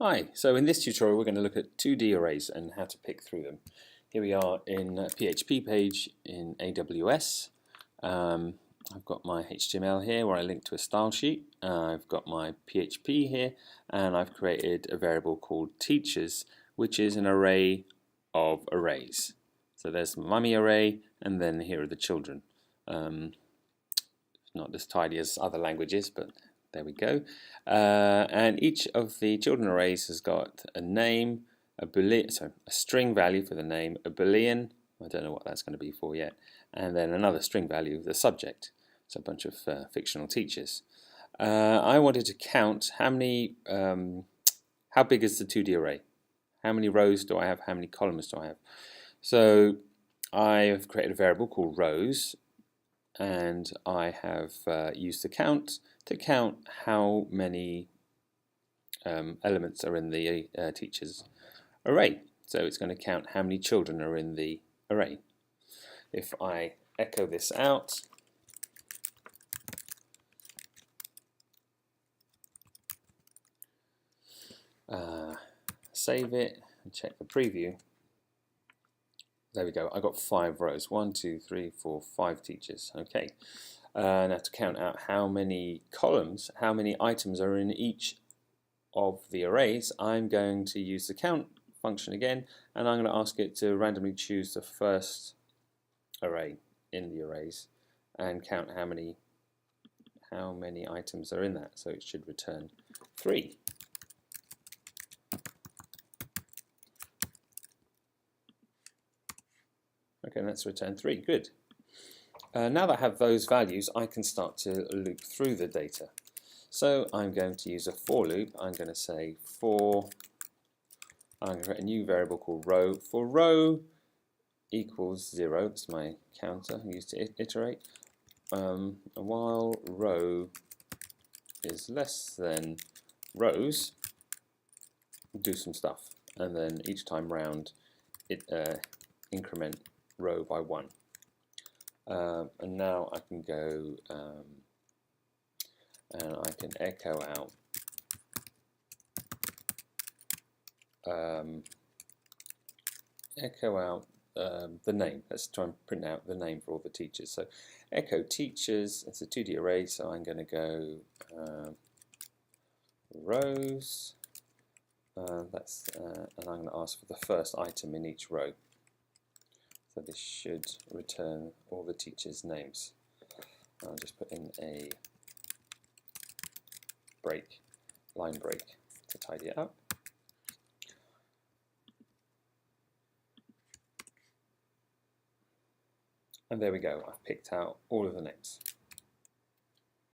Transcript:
Hi, so in this tutorial we're going to look at 2D arrays and how to pick through them. Here we are in a PHP page in AWS. I've got my HTML here where I link to a style sheet. I've got my PHP here, and I've created a variable called teachers, which is an array of arrays. So there's the mummy array, and then here are the children. Not as tidy as other languages, but there we go. And each of the children arrays has got a name, a string value for the name, a boolean, I don't know what that's going to be for yet, and then another string value of the subject. So a bunch of fictional teachers. I wanted to count how many, how big is the 2D array? How many rows do I have? How many columns do I have? So I have created a variable called rows, and I have used the count to count how many elements are in the teacher's array. So it's going to count how many children are in the array. If I echo this out, save it and check the preview. There we go. I got 5 rows. 1, 2, 3, 4, 5 teachers. Okay. Now to count out how many columns, how many items are in each of the arrays, I'm going to use the count function again, and I'm going to ask it to randomly choose the first array in the arrays and count how many items are in that. So it should return 3. Okay, let's return 3. Good. Now that I have those values, I can start to loop through the data. So I'm going to use a for loop. I'm going to say for, I'm going to create a new variable called row. For row equals 0, that's my counter I use to iterate. While row is less than rows, do some stuff. And then each time round, increment row by 1. And now I can go and I can echo out the name. Let's try and print out the name for all the teachers. So echo teachers, it's a 2D array, so I'm going to go rows, and I'm going to ask for the first item in each row. So this should return all the teachers' names. I'll just put in a line break to tidy it up. And there we go, I've picked out all of the names.